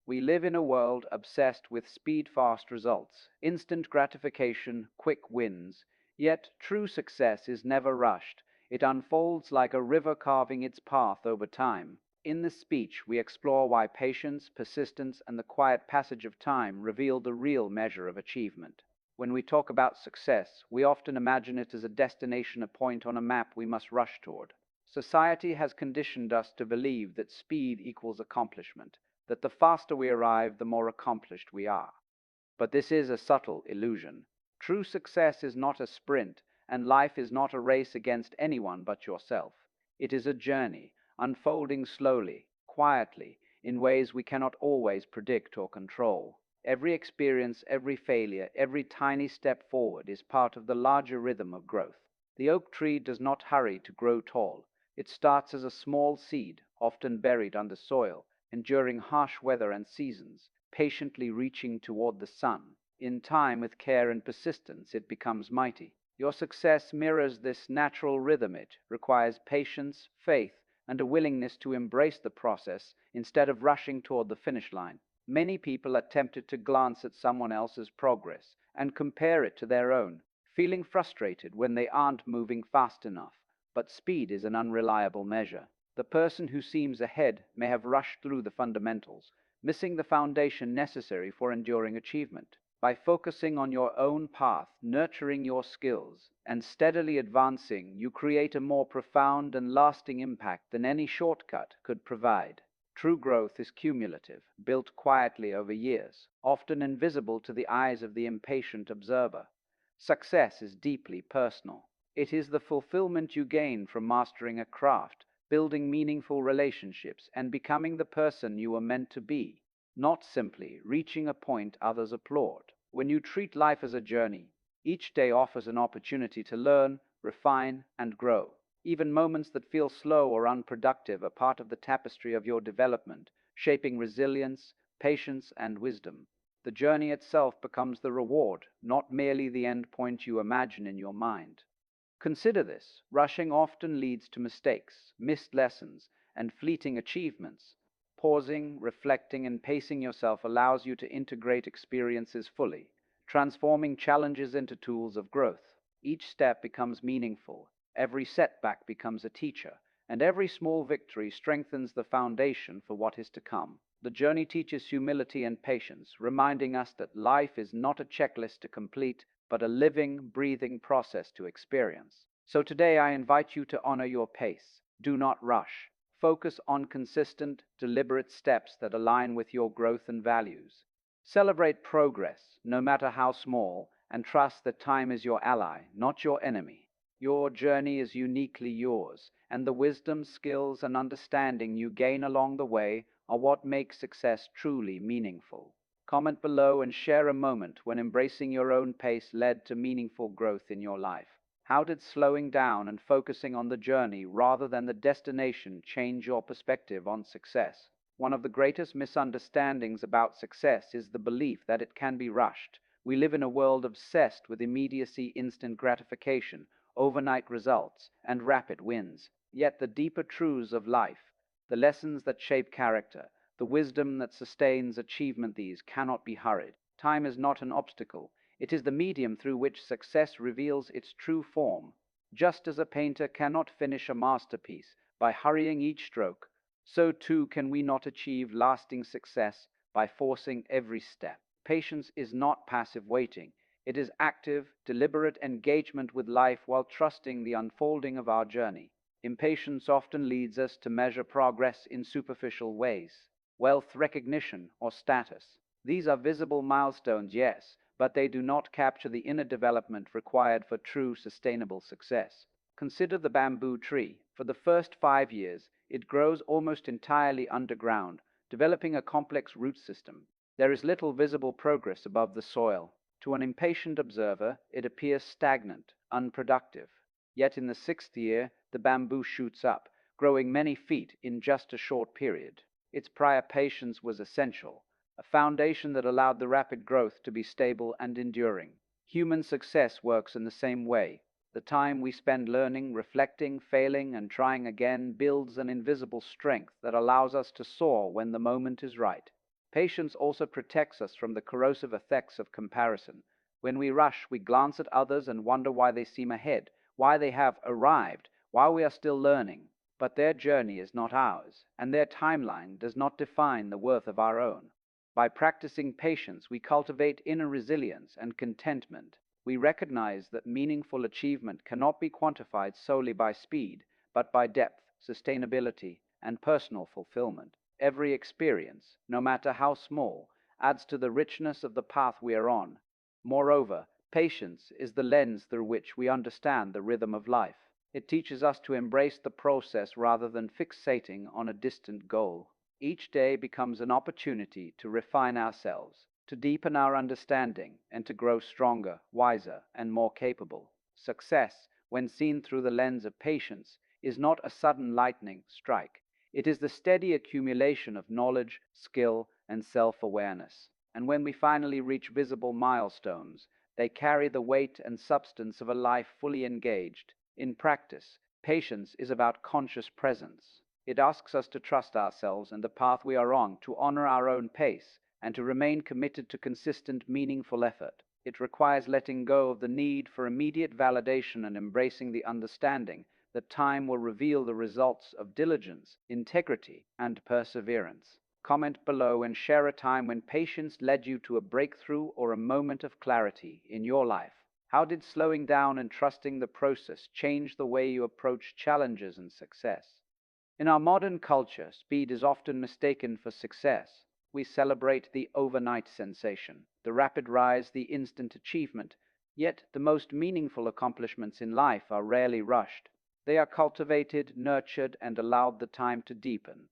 We live in a world obsessed with speed-fast results, instant gratification, quick wins. Yet true success is never rushed. It unfolds like a river carving its path over time. In this speech, we explore why patience, persistence, and the quiet passage of time reveal the real measure of achievement. When we talk about success, we often imagine it as a destination, a point on a map we must rush toward. Society has conditioned us to believe that speed equals accomplishment, that the faster we arrive, the more accomplished we are. But this is a subtle illusion. True success is not a sprint, and life is not a race against anyone but yourself. It is a journey, unfolding slowly, quietly, in ways we cannot always predict or control. Every experience, every failure, every tiny step forward is part of the larger rhythm of growth. The oak tree does not hurry to grow tall. It starts as a small seed, often buried under soil, enduring harsh weather and seasons, patiently reaching toward the sun. In time, with care and persistence, it becomes mighty. Your success mirrors this natural rhythm. It requires patience, faith, and a willingness to embrace the process instead of rushing toward the finish line. Many people are tempted to glance at someone else's progress and compare it to their own, feeling frustrated when they aren't moving fast enough. But speed is an unreliable measure. The person who seems ahead may have rushed through the fundamentals, missing the foundation necessary for enduring achievement. By focusing on your own path, nurturing your skills, and steadily advancing, you create a more profound and lasting impact than any shortcut could provide. True growth is cumulative, built quietly over years, often invisible to the eyes of the impatient observer. Success is deeply personal. It is the fulfillment you gain from mastering a craft, building meaningful relationships, and becoming the person you were meant to be, not simply reaching a point others applaud. When you treat life as a journey, each day offers an opportunity to learn, refine, and grow. Even moments that feel slow or unproductive are part of the tapestry of your development, shaping resilience, patience, and wisdom. The journey itself becomes the reward, not merely the end point you imagine in your mind. Consider this: rushing often leads to mistakes, missed lessons, and fleeting achievements. Pausing, reflecting, and pacing yourself allows you to integrate experiences fully, transforming challenges into tools of growth. Each step becomes meaningful, every setback becomes a teacher, and every small victory strengthens the foundation for what is to come. The journey teaches humility and patience, reminding us that life is not a checklist to complete, but a living, breathing process to experience. So today I invite you to honor your pace. Do not rush. Focus on consistent, deliberate steps that align with your growth and values. Celebrate progress, no matter how small, and trust that time is your ally, not your enemy. Your journey is uniquely yours, and the wisdom, skills, and understanding you gain along the way are what make success truly meaningful. Comment below and share a moment when embracing your own pace led to meaningful growth in your life. How did slowing down and focusing on the journey rather than the destination change your perspective on success? One of the greatest misunderstandings about success is the belief that it can be rushed. We live in a world obsessed with immediacy, instant gratification, overnight results, and rapid wins. Yet the deeper truths of life, the lessons that shape character, the wisdom that sustains achievement, these cannot be hurried. Time is not an obstacle. It is the medium through which success reveals its true form. Just as a painter cannot finish a masterpiece by hurrying each stroke, so too can we not achieve lasting success by forcing every step. Patience is not passive waiting. It is active, deliberate engagement with life while trusting the unfolding of our journey. Impatience often leads us to measure progress in superficial ways: wealth, recognition, or status. These are visible milestones, yes, but they do not capture the inner development required for true sustainable success. Consider the bamboo tree. For the first 5 years, it grows almost entirely underground, developing a complex root system. There is little visible progress above the soil. To an impatient observer, it appears stagnant, unproductive. Yet in the 6th year, the bamboo shoots up, growing many feet in just a short period. Its prior patience was essential, a foundation that allowed the rapid growth to be stable and enduring. Human success works in the same way. The time we spend learning, reflecting, failing, and trying again builds an invisible strength that allows us to soar when the moment is right. Patience also protects us from the corrosive effects of comparison. When we rush, we glance at others and wonder why they seem ahead, why they have arrived, why we are still learning. But their journey is not ours, and their timeline does not define the worth of our own. By practicing patience, we cultivate inner resilience and contentment. We recognize that meaningful achievement cannot be quantified solely by speed, but by depth, sustainability, and personal fulfillment. Every experience, no matter how small, adds to the richness of the path we are on. Moreover, patience is the lens through which we understand the rhythm of life. It teaches us to embrace the process rather than fixating on a distant goal. Each day becomes an opportunity to refine ourselves, to deepen our understanding, and to grow stronger, wiser, and more capable. Success, when seen through the lens of patience, is not a sudden lightning strike. It is the steady accumulation of knowledge, skill, and self-awareness. And when we finally reach visible milestones, they carry the weight and substance of a life fully engaged. In practice, patience is about conscious presence. It asks us to trust ourselves and the path we are on, to honor our own pace, and to remain committed to consistent, meaningful effort. It requires letting go of the need for immediate validation and embracing the understanding that time will reveal the results of diligence, integrity, and perseverance. Comment below and share a time when patience led you to a breakthrough or a moment of clarity in your life. How did slowing down and trusting the process change the way you approach challenges and success? In our modern culture, speed is often mistaken for success. We celebrate the overnight sensation, the rapid rise, the instant achievement. Yet the most meaningful accomplishments in life are rarely rushed. They are cultivated, nurtured, and allowed the time to deepen.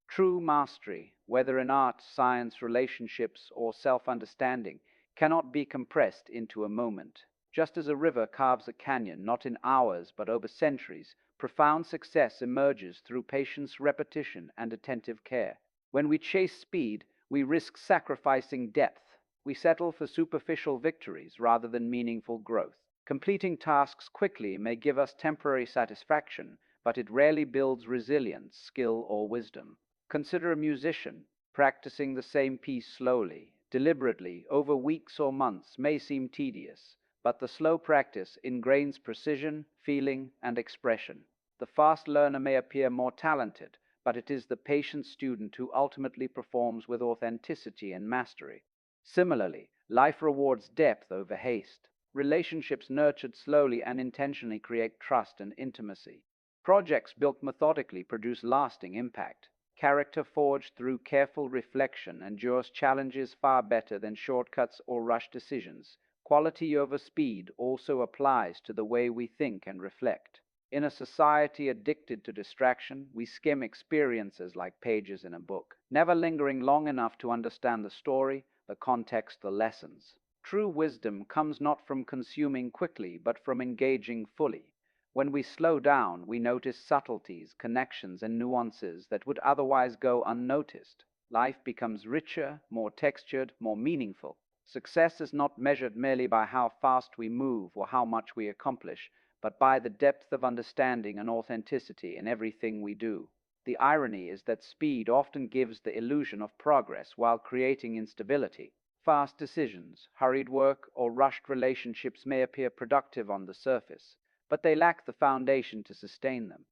True mastery, whether in art, science, relationships, or self-understanding, cannot be compressed into a moment. Just as a river carves a canyon, not in hours but over centuries, profound success emerges through patience, repetition, and attentive care. When we chase speed, we risk sacrificing depth. We settle for superficial victories rather than meaningful growth. Completing tasks quickly may give us temporary satisfaction, but it rarely builds resilience, skill, or wisdom. Consider a musician. Practicing the same piece slowly, deliberately, over weeks or months may seem tedious, but the slow practice ingrains precision, feeling, and expression. The fast learner may appear more talented, but it is the patient student who ultimately performs with authenticity and mastery. Similarly, life rewards depth over haste. Relationships nurtured slowly and intentionally create trust and intimacy. Projects built methodically produce lasting impact. Character forged through careful reflection endures challenges far better than shortcuts or rush decisions. Quality over speed also applies to the way we think and reflect. In a society addicted to distraction, we skim experiences like pages in a book, never lingering long enough to understand the story, the context, the lessons. True wisdom comes not from consuming quickly, but from engaging fully. When we slow down, we notice subtleties, connections, and nuances that would otherwise go unnoticed. Life becomes richer, more textured, more meaningful. Success is not measured merely by how fast we move or how much we accomplish, but by the depth of understanding and authenticity in everything we do. The irony is that speed often gives the illusion of progress while creating instability. Fast decisions, hurried work, or rushed relationships may appear productive on the surface, but they lack the foundation to sustain them.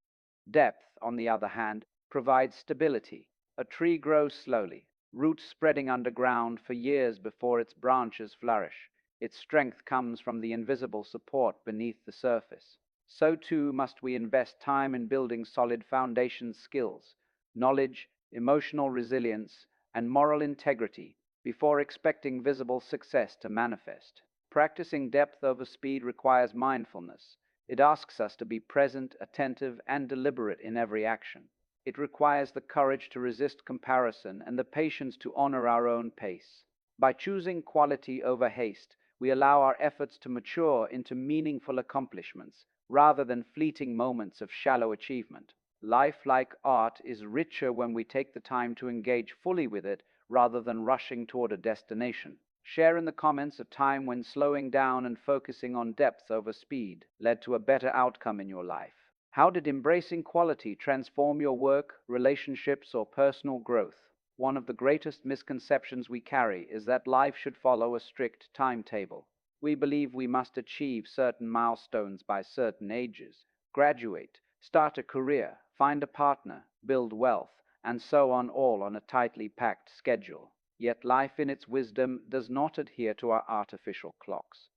Depth, on the other hand, provides stability. A tree grows slowly, roots spreading underground for years before its branches flourish. Its strength comes from the invisible support beneath the surface. So too must we invest time in building solid foundation skills, knowledge, emotional resilience, and moral integrity before expecting visible success to manifest. Practicing depth over speed requires mindfulness. It asks us to be present, attentive, and deliberate in every action. It requires the courage to resist comparison and the patience to honor our own pace. By choosing quality over haste, we allow our efforts to mature into meaningful accomplishments rather than fleeting moments of shallow achievement. Life, like art, is richer when we take the time to engage fully with it rather than rushing toward a destination. Share in the comments a time when slowing down and focusing on depth over speed led to a better outcome in your life. How did embracing quality transform your work, relationships, or personal growth? One of the greatest misconceptions we carry is that life should follow a strict timetable. We believe we must achieve certain milestones by certain ages, graduate, start a career, find a partner, build wealth, and so on, all on a tightly packed schedule. Yet life in its wisdom does not adhere to our artificial clocks.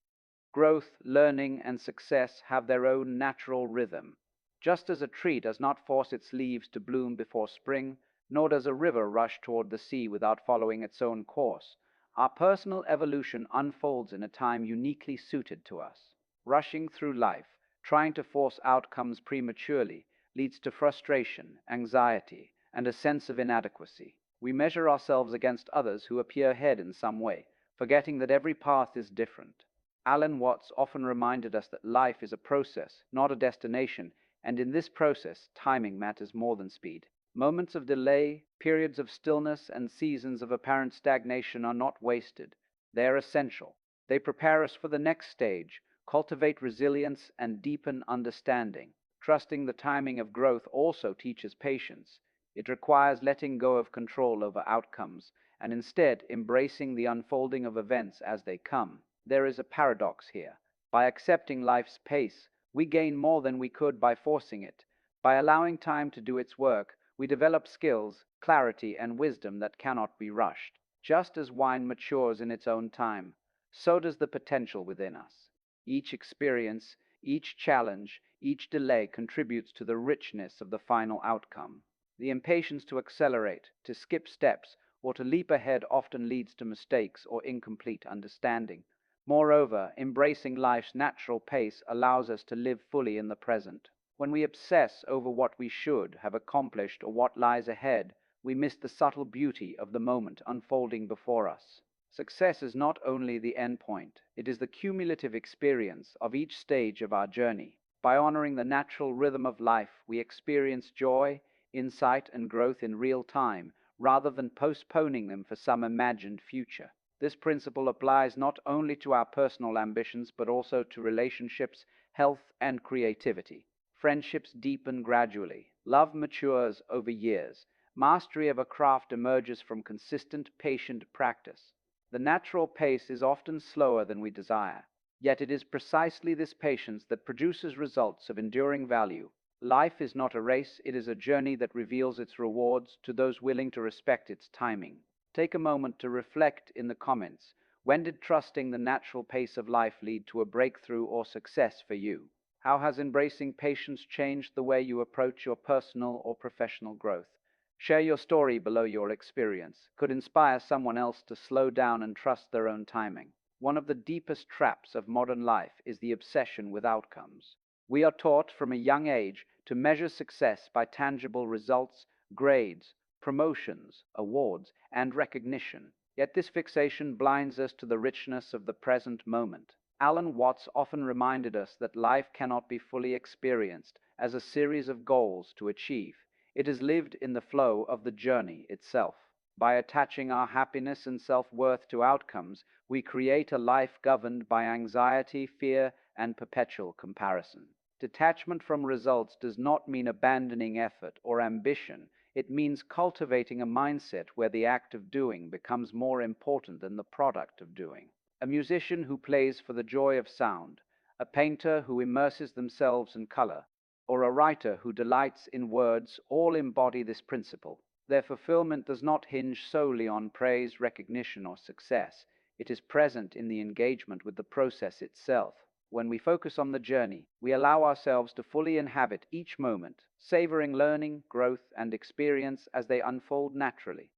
Growth, learning, and success have their own natural rhythm. Just as a tree does not force its leaves to bloom before spring, nor does a river rush toward the sea without following its own course, our personal evolution unfolds in a time uniquely suited to us. Rushing through life, trying to force outcomes prematurely, leads to frustration, anxiety, and a sense of inadequacy. We measure ourselves against others who appear ahead in some way, forgetting that every path is different. Alan Watts often reminded us that life is a process, not a destination, and in this process, timing matters more than speed. Moments of delay, periods of stillness, and seasons of apparent stagnation are not wasted. They are essential. They prepare us for the next stage, cultivate resilience, and deepen understanding. Trusting the timing of growth also teaches patience. It requires letting go of control over outcomes, and instead embracing the unfolding of events as they come. There is a paradox here. By accepting life's pace, we gain more than we could by forcing it. By allowing time to do its work, we develop skills, clarity, and wisdom that cannot be rushed. Just as wine matures in its own time, so does the potential within us. Each experience, each challenge, each delay contributes to the richness of the final outcome. The impatience to accelerate, to skip steps, or to leap ahead often leads to mistakes or incomplete understanding. Moreover, embracing life's natural pace allows us to live fully in the present. When we obsess over what we should have accomplished or what lies ahead, we miss the subtle beauty of the moment unfolding before us. Success is not only the end point, it is the cumulative experience of each stage of our journey. By honoring the natural rhythm of life, we experience joy, insight, and growth in real time, rather than postponing them for some imagined future. This principle applies not only to our personal ambitions, but also to relationships, health, and creativity. Friendships deepen gradually. Love matures over years. Mastery of a craft emerges from consistent, patient practice. The natural pace is often slower than we desire, yet it is precisely this patience that produces results of enduring value. Life is not a race, it is a journey that reveals its rewards to those willing to respect its timing. Take a moment to reflect in the comments. When did trusting the natural pace of life lead to a breakthrough or success for you? How has embracing patience changed the way you approach your personal or professional growth? Share your story below. Your experience could inspire someone else to slow down and trust their own timing. One of the deepest traps of modern life is the obsession with outcomes. We are taught from a young age to measure success by tangible results, grades, promotions, awards, and recognition. Yet this fixation blinds us to the richness of the present moment. Alan Watts often reminded us that life cannot be fully experienced as a series of goals to achieve. It is lived in the flow of the journey itself. By attaching our happiness and self-worth to outcomes, we create a life governed by anxiety, fear, and perpetual comparison. Detachment from results does not mean abandoning effort or ambition. It means cultivating a mindset where the act of doing becomes more important than the product of doing. A musician who plays for the joy of sound, a painter who immerses themselves in color, or a writer who delights in words all embody this principle. Their fulfillment does not hinge solely on praise, recognition, or success. It is present in the engagement with the process itself. When we focus on the journey, we allow ourselves to fully inhabit each moment, savoring learning, growth, and experience as they unfold naturally.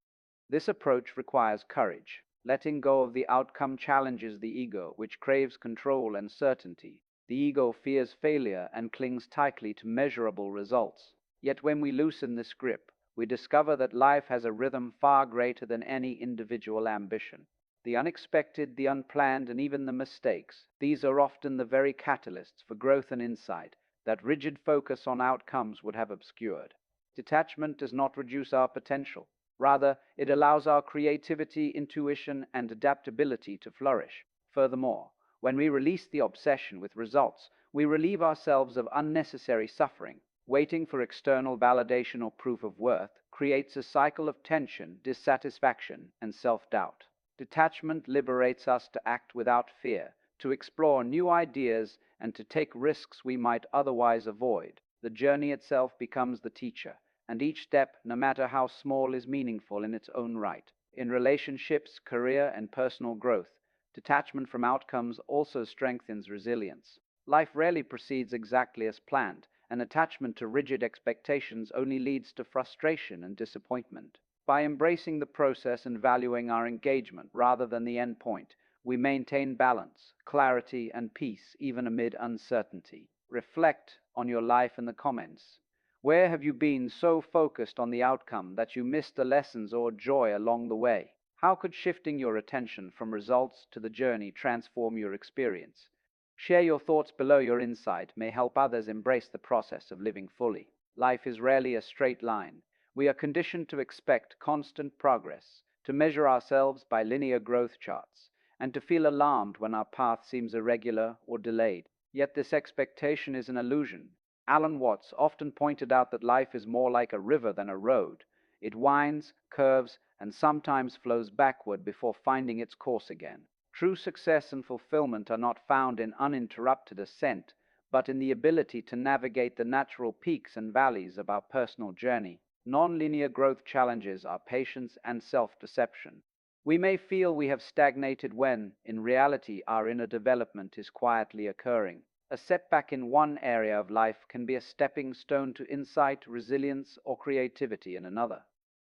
This approach requires courage. Letting go of the outcome challenges the ego, which craves control and certainty. The ego fears failure and clings tightly to measurable results. Yet when we loosen this grip, we discover that life has a rhythm far greater than any individual ambition. The unexpected, the unplanned, and even the mistakes, these are often the very catalysts for growth and insight that rigid focus on outcomes would have obscured. Detachment does not reduce our potential. Rather, it allows our creativity, intuition, and adaptability to flourish. Furthermore, when we release the obsession with results, we relieve ourselves of unnecessary suffering. Waiting for external validation or proof of worth creates a cycle of tension, dissatisfaction, and self-doubt. Detachment liberates us to act without fear, to explore new ideas, and to take risks we might otherwise avoid. The journey itself becomes the teacher, and each step, no matter how small, is meaningful in its own right. In relationships, career, and personal growth, detachment from outcomes also strengthens resilience. Life rarely proceeds exactly as planned, and attachment to rigid expectations only leads to frustration and disappointment. By embracing the process and valuing our engagement rather than the end point, we maintain balance, clarity, and peace even amid uncertainty. Reflect on your life in the comments. Where have you been so focused on the outcome that you missed the lessons or joy along the way? How could shifting your attention from results to the journey transform your experience? Share your thoughts below. Your insight may help others embrace the process of living fully. Life is rarely a straight line. We are conditioned to expect constant progress, to measure ourselves by linear growth charts, and to feel alarmed when our path seems irregular or delayed. Yet this expectation is an illusion. Alan Watts often pointed out that life is more like a river than a road. It winds, curves, and sometimes flows backward before finding its course again. True success and fulfillment are not found in uninterrupted ascent, but in the ability to navigate the natural peaks and valleys of our personal journey. Non-linear growth challenges our patience and self-deception. We may feel we have stagnated when, in reality, our inner development is quietly occurring. A setback in one area of life can be a stepping stone to insight, resilience, or creativity in another.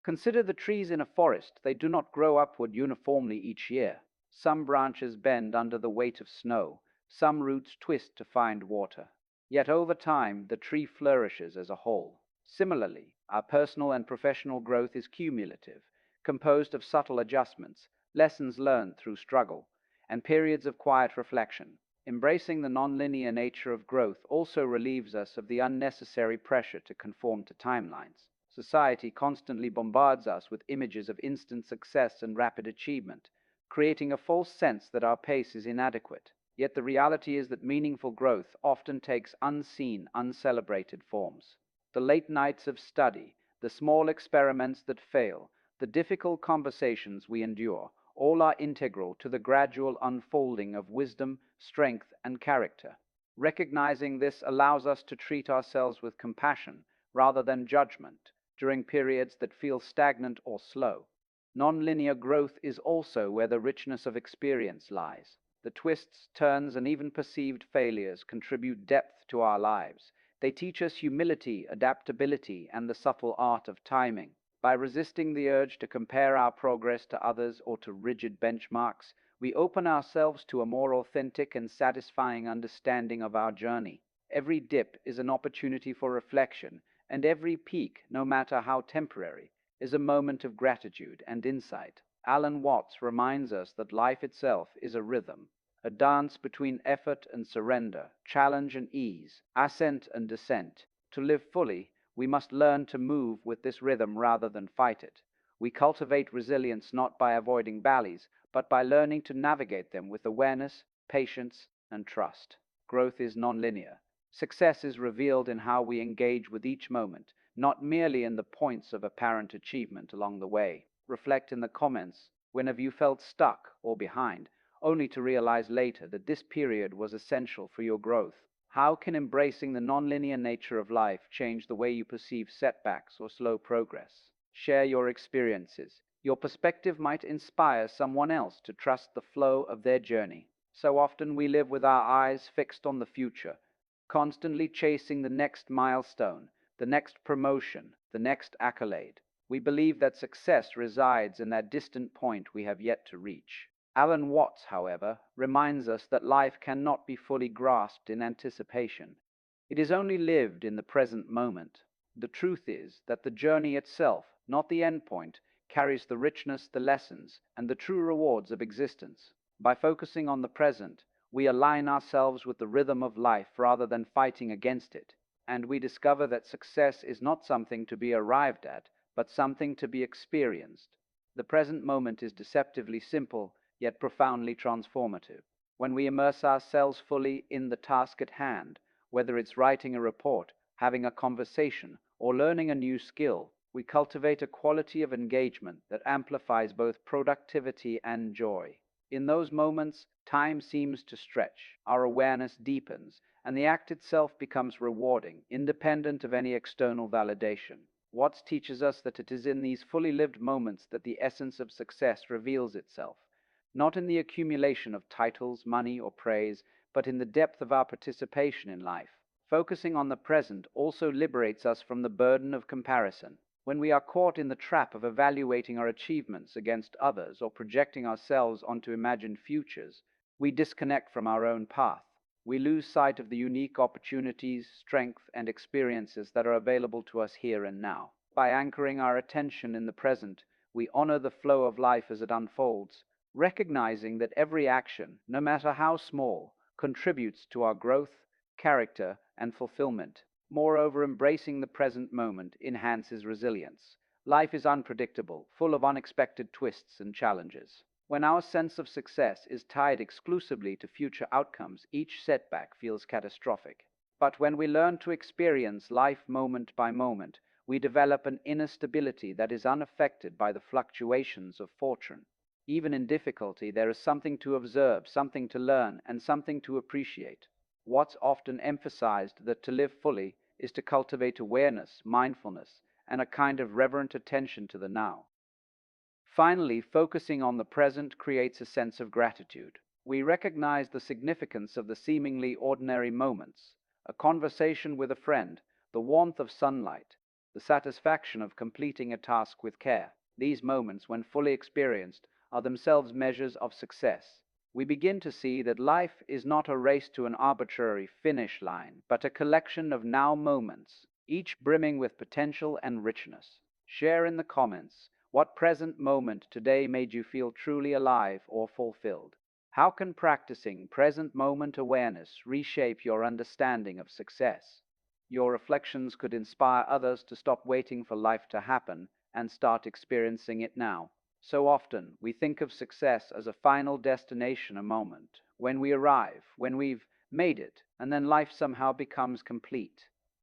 Consider the trees in a forest. They do not grow upward uniformly each year. Some branches bend under the weight of snow, some roots twist to find water. Yet over time, the tree flourishes as a whole. Similarly, our personal and professional growth is cumulative, composed of subtle adjustments, lessons learned through struggle, and periods of quiet reflection. Embracing the nonlinear nature of growth also relieves us of the unnecessary pressure to conform to timelines. Society constantly bombards us with images of instant success and rapid achievement, creating a false sense that our pace is inadequate. Yet the reality is that meaningful growth often takes unseen, uncelebrated forms. The late nights of study, the small experiments that fail, the difficult conversations we endure, all are integral to the gradual unfolding of wisdom, strength, and character. Recognizing this allows us to treat ourselves with compassion rather than judgment during periods that feel stagnant or slow. Nonlinear growth is also where the richness of experience lies. The twists, turns, and even perceived failures contribute depth to our lives. They teach us humility, adaptability, and the subtle art of timing. By resisting the urge to compare our progress to others or to rigid benchmarks, we open ourselves to a more authentic and satisfying understanding of our journey. Every dip is an opportunity for reflection, and every peak, no matter how temporary, is a moment of gratitude and insight. Alan Watts reminds us that life itself is a rhythm, a dance between effort and surrender, challenge and ease, ascent and descent. To live fully, we must learn to move with this rhythm rather than fight it. We cultivate resilience not by avoiding valleys, but by learning to navigate them with awareness, patience, and trust. Growth is nonlinear. Success is revealed in how we engage with each moment, not merely in the points of apparent achievement along the way. Reflect in the comments, when have you felt stuck or behind, only to realize later that this period was essential for your growth? How can embracing the nonlinear nature of life change the way you perceive setbacks or slow progress? Share your experiences. Your perspective might inspire someone else to trust the flow of their journey. So often we live with our eyes fixed on the future, constantly chasing the next milestone, the next promotion, the next accolade. We believe that success resides in that distant point we have yet to reach. Alan Watts, however, reminds us that life cannot be fully grasped in anticipation. It is only lived in the present moment. The truth is that the journey itself, not the end point, carries the richness, the lessons, and the true rewards of existence. By focusing on the present, we align ourselves with the rhythm of life rather than fighting against it, and we discover that success is not something to be arrived at, but something to be experienced. The present moment is deceptively simple, yet profoundly transformative. When we immerse ourselves fully in the task at hand, whether it's writing a report, having a conversation, or learning a new skill, We cultivate a quality of engagement that amplifies both productivity and joy. In those moments, time seems to stretch, our awareness deepens, and the act itself becomes rewarding, independent of any external validation. Watts teaches us that it is in these fully lived moments that the essence of success reveals itself, not in the accumulation of titles, money, or praise, but in the depth of our participation in life. Focusing on the present also liberates us from the burden of comparison. When we are caught in the trap of evaluating our achievements against others or projecting ourselves onto imagined futures, we disconnect from our own path. We lose sight of the unique opportunities, strength, and experiences that are available to us here and now. By anchoring our attention in the present, we honor the flow of life as it unfolds, recognizing that every action, no matter how small, contributes to our growth, character, and fulfillment. Moreover, embracing the present moment enhances resilience. Life is unpredictable, full of unexpected twists and challenges. When our sense of success is tied exclusively to future outcomes, each setback feels catastrophic. But when we learn to experience life moment by moment, we develop an inner stability that is unaffected by the fluctuations of fortune. Even in difficulty, there is something to observe, something to learn, and something to appreciate. Watts often emphasized that to live fully is to cultivate awareness, mindfulness, and a kind of reverent attention to the now. Finally, focusing on the present creates a sense of gratitude. We recognize the significance of the seemingly ordinary moments: a conversation with a friend, the warmth of sunlight, the satisfaction of completing a task with care. These moments, when fully experienced, are themselves measures of success. We begin to see that life is not a race to an arbitrary finish line, but a collection of now moments, each brimming with potential and richness. Share in the comments what present moment today made you feel truly alive or fulfilled. How can practicing present moment awareness reshape your understanding of success? Your reflections could inspire others to stop waiting for life to happen and start experiencing it now. So often, we think of success as a final destination, a moment when we arrive, when we've made it, and then life somehow becomes complete.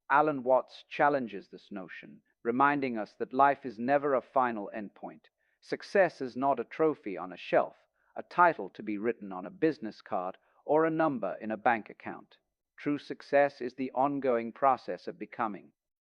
Alan Watts challenges this notion, reminding us that life is never a final endpoint. Success is not a trophy on a shelf, a title to be written on a business card, or a number in a bank account. True success is the ongoing process of becoming,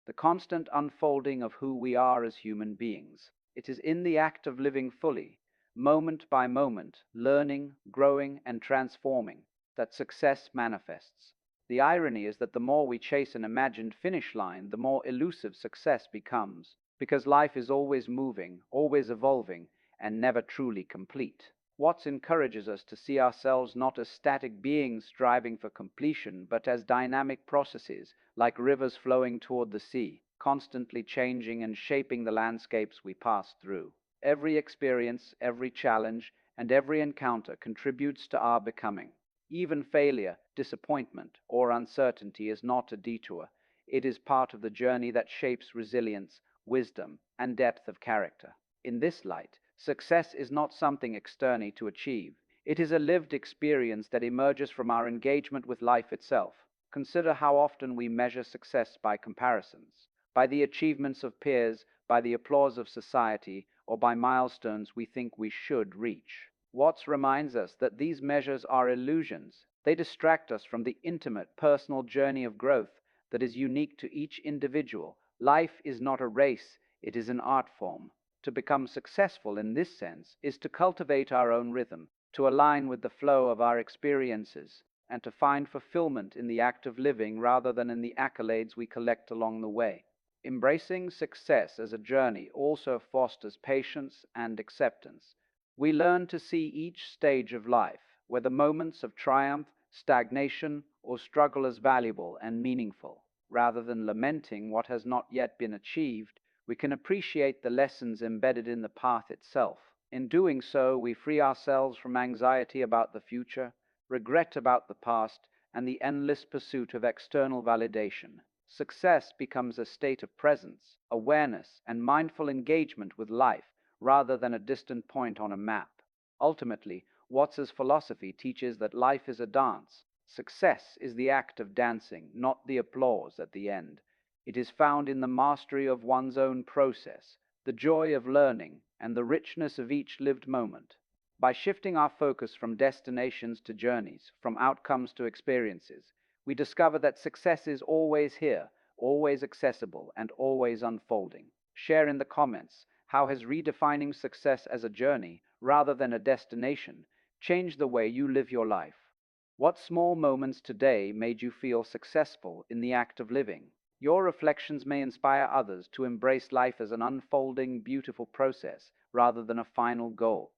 the constant unfolding of who we are as human beings. It is in the act of living fully, moment by moment, learning, growing, and transforming, that success manifests. The irony is that the more we chase an imagined finish line, the more elusive success becomes, because life is always moving, always evolving, and never truly complete. Watts encourages us to see ourselves not as static beings striving for completion, but as dynamic processes, like rivers flowing toward the sea, constantly changing and shaping the landscapes we pass through. Every experience, every challenge, and every encounter contributes to our becoming. Even failure, disappointment, or uncertainty is not a detour. It is part of the journey that shapes resilience, wisdom, and depth of character. In this light, success is not something external to achieve. It is a lived experience that emerges from our engagement with life itself. Consider how often we measure success by comparisons, by the achievements of peers, by the applause of society, or by milestones we think we should reach. Watts reminds us that these measures are illusions. They distract us from the intimate, personal journey of growth that is unique to each individual. Life is not a race, it is an art form. To become successful in this sense is to cultivate our own rhythm, to align with the flow of our experiences, and to find fulfillment in the act of living rather than in the accolades we collect along the way. Embracing success as a journey also fosters patience and acceptance. We learn to see each stage of life, whether moments of triumph, stagnation, or struggle, as valuable and meaningful. Rather than lamenting what has not yet been achieved, we can appreciate the lessons embedded in the path itself. In doing so, we free ourselves from anxiety about the future, regret about the past, and the endless pursuit of external validation. Success becomes a state of presence, awareness, and mindful engagement with life, rather than a distant point on a map. Ultimately, Watts's philosophy teaches that life is a dance. Success is the act of dancing, not the applause at the end. It is found in the mastery of one's own process, the joy of learning, and the richness of each lived moment. By shifting our focus from destinations to journeys, from outcomes to experiences, we discover that success is always here, always accessible, and always unfolding. Share in the comments, how has redefining success as a journey rather than a destination changed the way you live your life? What small moments today made you feel successful in the act of living? Your reflections may inspire others to embrace life as an unfolding, beautiful process rather than a final goal.